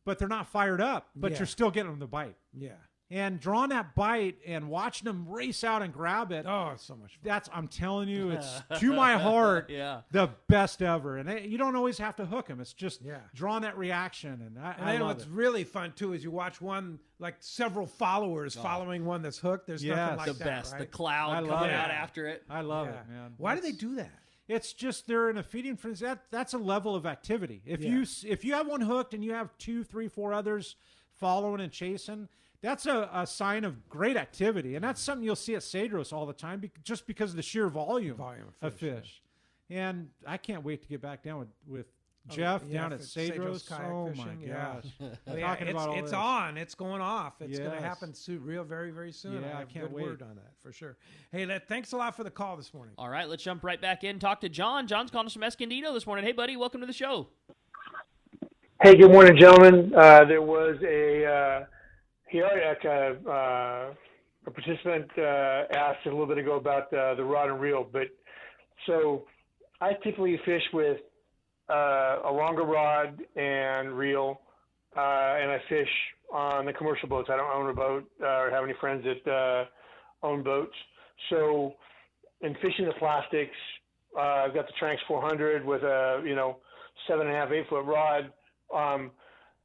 but they're not fired up, but you're still getting them to bite. Yeah. And drawing that bite and watching them race out and grab it. Oh, it's so much fun. I'm telling you, it's to my heart, the best ever. And you don't always have to hook them. It's just drawing that reaction. And I love what's it. really fun, too, is you watch one, like several followers following one that's hooked. There's nothing like the that, best. right? The cloud coming out after it. I love it, man. Why do they do that? It's just they're in a feeding frenzy. That's a level of activity. If you have one hooked and you have 2, 3, 4 others following and chasing, that's a sign of great activity. And that's something you'll see at Cedros all the time, just because of the sheer volume of fish. Yeah. And I can't wait to get back down with Jeff down at Cedros. Oh my gosh! It's on. It's going off. It's going to happen soon, very, very soon. Yeah, I can't have good wait word on that for sure. Hey, thanks a lot for the call this morning. All right, let's jump right back in. Talk to John. John's calling us from Escondido this morning. Hey, buddy, welcome to the show. Hey, good morning, gentlemen. There was a participant asked a little bit ago about the rod and reel, but so I typically fish with a longer rod and reel, and I fish on the commercial boats. I don't own a boat or have any friends that own boats. So in fishing the plastics, I've got the Tranx 400 with a 7.5, 8 foot rod.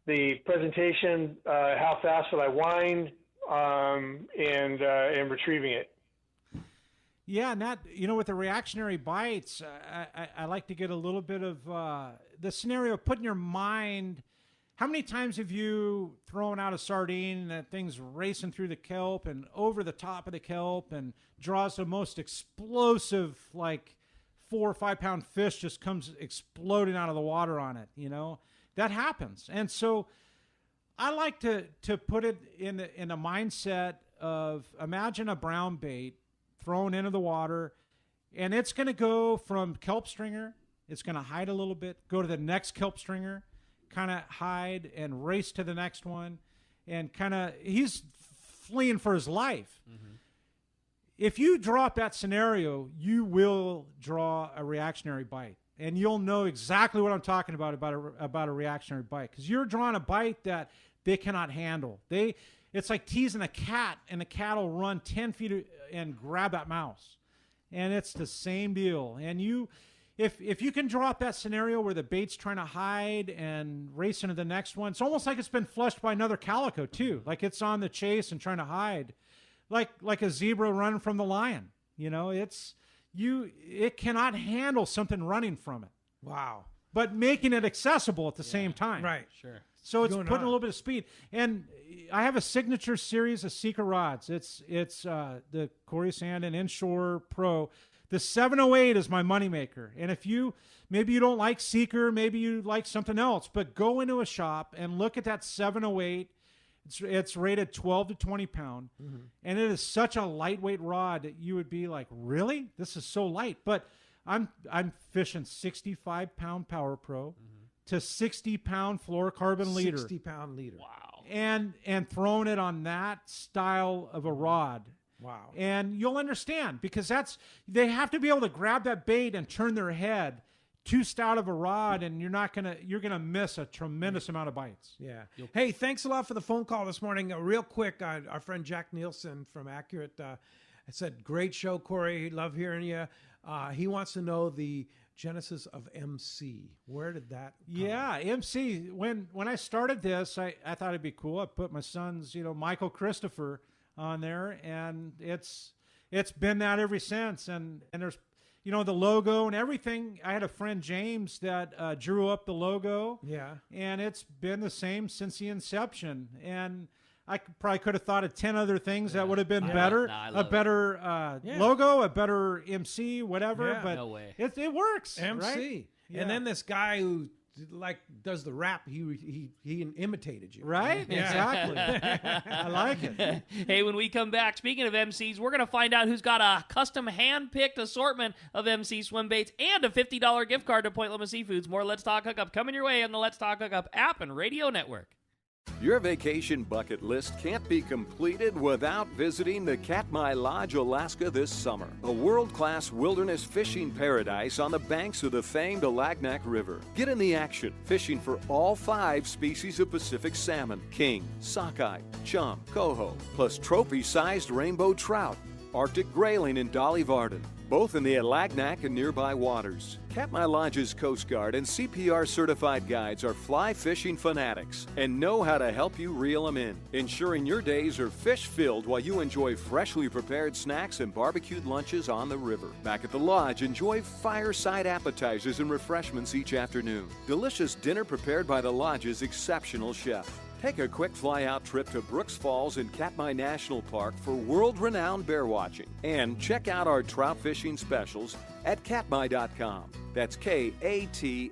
The presentation, how fast will I wind, and retrieving it. Yeah, and that, with the reactionary bites, I like to get a little bit of the scenario, put in your mind, how many times have you thrown out a sardine and that thing's racing through the kelp and over the top of the kelp and draws the most explosive, like 4 or 5 pound fish just comes exploding out of the water on it, That happens. And so I like to put it in a mindset imagine a brown bait thrown into the water, and it's going to go from kelp stringer, it's going to hide a little bit, go to the next kelp stringer, kind of hide and race to the next one, and he's fleeing for his life. Mm-hmm. If you drop that scenario, you will draw a reactionary bite. And you'll know exactly what I'm talking about a reactionary bite, because you're drawing a bite that they cannot handle. It's like teasing a cat, and the cat will run 10 feet and grab that mouse. And it's the same deal. And if you can drop that scenario where the bait's trying to hide and race into the next one, it's almost like it's been flushed by another calico too. Like it's on the chase and trying to hide, like a zebra running from the lion. It cannot handle something running from it. Wow. But making it accessible at the same time. Right. Sure. So it's putting a little bit of speed. And I have a signature series of Seeker rods. It's the Corey Sanden Inshore Pro. The 708 is my moneymaker. And if maybe you don't like Seeker, maybe you like something else, but go into a shop and look at that 708. It's rated 12 to 20 pound, and it is such a lightweight rod that you would be like, really? This is so light. But I'm fishing 65-pound Power Pro to 60-pound fluorocarbon leader. 60-pound leader. Wow. And throwing it on that style of a rod. Wow. And you'll understand, because they have to be able to grab that bait and turn their head too stout of a rod, and you're gonna miss a tremendous amount of bites. Yeah. Hey, thanks a lot for the phone call this morning. Real quick, our friend Jack Nielsen from Accurate said, "Great show, Corey. Love hearing you." He wants to know the genesis of MC. Where did that come? Yeah, MC. When I started this, I thought it'd be cool. I put my son's, Michael Christopher on there, and it's been that ever since. And there's the logo and everything. I had a friend, James, that drew up the logo. Yeah. And it's been the same since the inception. And I probably could have thought of 10 other things that would have been better. A better logo, a better MC, whatever. Yeah. But No way. It works. MC. Right? Yeah. And then this guy who does the rap, he imitated you. Right? Yeah. Exactly. I like it. Hey, when we come back, speaking of MCs, we're going to find out who's got a custom hand-picked assortment of MC swim baits and a $50 gift card to Point Loma Seafoods. More Let's Talk Hookup coming your way on the Let's Talk Hookup app and radio network. Your vacation bucket list can't be completed withoat visiting the Katmai Lodge, Alaska this summer. A world-class wilderness fishing paradise on the banks of the famed Alagnak River. Get in the action, fishing for all 5 species of Pacific salmon, king, sockeye, chum, coho, plus trophy-sized rainbow trout, Arctic grayling, and dolly varden, both in the Alagnak and nearby waters. Katmai Lodge's Coast Guard and CPR certified guides are fly fishing fanatics and know how to help you reel them in, ensuring your days are fish-filled while you enjoy freshly prepared snacks and barbecued lunches on the river. Back at the lodge, enjoy fireside appetizers and refreshments each afternoon. Delicious dinner prepared by the lodge's exceptional chef. Take a quick fly-out trip to Brooks Falls in Katmai National Park for world-renowned bear watching. And check out our trout fishing specials at katmai.com. That's KATMAI.com.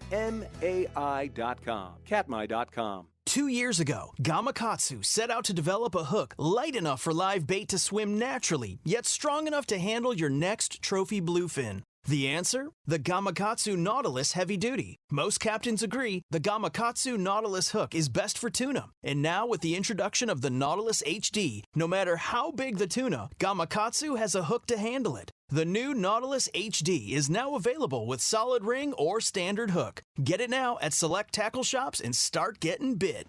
Katmai.com. 2 years ago, Gamakatsu set out to develop a hook light enough for live bait to swim naturally, yet strong enough to handle your next trophy bluefin. The answer? The Gamakatsu Nautilus Heavy Duty. Most captains agree the Gamakatsu Nautilus hook is best for tuna. And now with the introduction of the Nautilus HD, no matter how big the tuna, Gamakatsu has a hook to handle it. The new Nautilus HD is now available with solid ring or standard hook. Get it now at select tackle shops and start getting bit.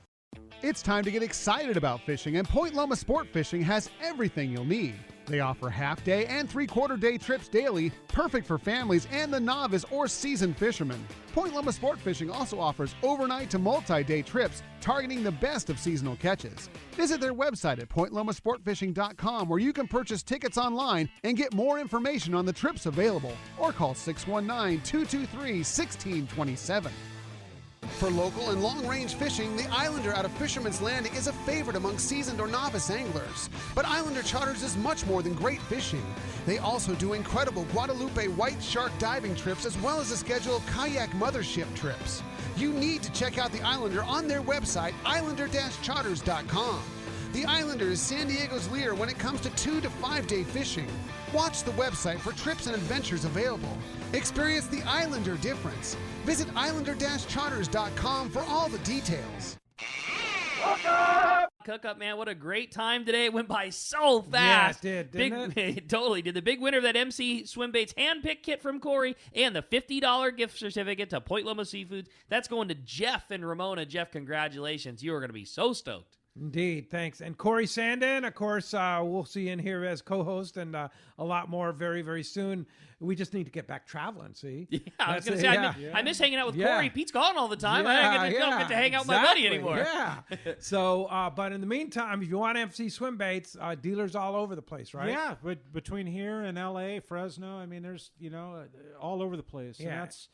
It's time to get excited about fishing, and Point Loma Sport Fishing has everything you'll need. They offer half-day and three-quarter-day trips daily, perfect for families and the novice or seasoned fishermen. Point Loma Sport Fishing also offers overnight to multi-day trips, targeting the best of seasonal catches. Visit their website at pointlomasportfishing.com, where you can purchase tickets online and get more information on the trips available, or call 619-223-1627. For local and long-range fishing, the Islander out of Fisherman's Landing is a favorite among seasoned or novice anglers. But Islander Charters is much more than great fishing. They also do incredible Guadalupe white shark diving trips, as well as a schedule of kayak mothership trips. You need to check out the Islander on their website, islander-charters.com. The Islander is San Diego's leader when it comes to 2 to 5 day fishing. Watch the website for trips and adventures available. Experience the Islander difference. Visit islander-charters.com for all the details. Hookup, man, what a great time today. It went by so fast. Yeah, it did, didn't it? Totally did. The big winner of that MC Swimbaits handpick kit from Corey and the $50 gift certificate to Point Loma Seafoods. That's going to Jeff and Ramona. Jeff, congratulations. You are going to be so stoked. Indeed, thanks. And Corey Sanden, of course, we'll see you in here as co-host and a lot more very, very soon. We just need to get back traveling, see? Yeah, I was going to say, I miss hanging out with Corey. Pete's gone all the time. I don't get to hang out with my buddy anymore. Yeah. So, but in the meantime, if you want MC Swimbaits, dealers all over the place, right? Yeah, but between here and L.A., Fresno, I mean, there's, all over the place. Yeah. And that's...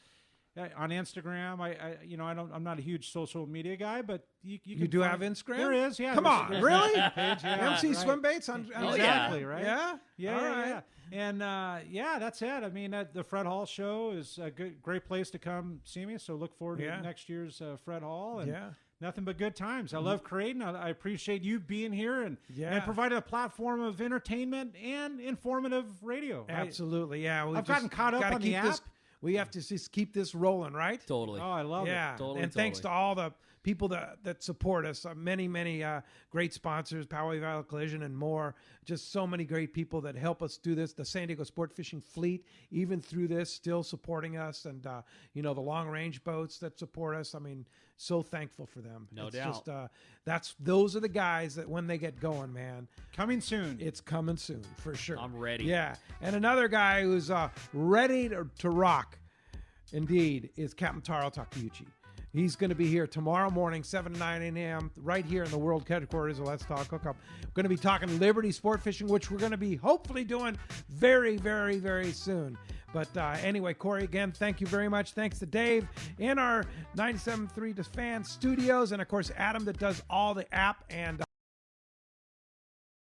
on Instagram, I'm not a huge social media guy, but you do have Instagram. There is, yeah. Come on, really? Page, yeah, MC right. Swimbaits on exactly, right? Yeah, yeah, all right. yeah. And that's it. I mean, the Fred Hall show is a great place to come see me. So look forward to next year's Fred Hall. And nothing but good times. I love Creighton. I appreciate you being here and providing a platform of entertainment and informative radio. Absolutely, I've gotten caught up on the app. We have to just keep this rolling, right? Totally. Oh, I love it. Yeah, totally. And thanks to all the people that support us. Many great sponsors, Poway Valley Collision and more. Just so many great people that help us do this. The San Diego Sport Fishing Fleet, even through this, still supporting us. And, the long-range boats that support us. I mean, so thankful for them. No it's doubt. Just, those are the guys that when they get going, man. Coming soon. It's coming soon, for sure. I'm ready. Yeah. And another guy who's ready to rock, indeed, is Captain Taro Takeuchi. He's going to be here tomorrow morning, 7 to 9 a.m., right here in the World Headquarters of Let's Talk Hookup. We're going to be talking Liberty Sport Fishing, which we're going to be hopefully doing very, very, very soon. But anyway, Corey, again, thank you very much. Thanks to Dave in our 97.3 Fan Studios, and, of course, Adam that does all the app and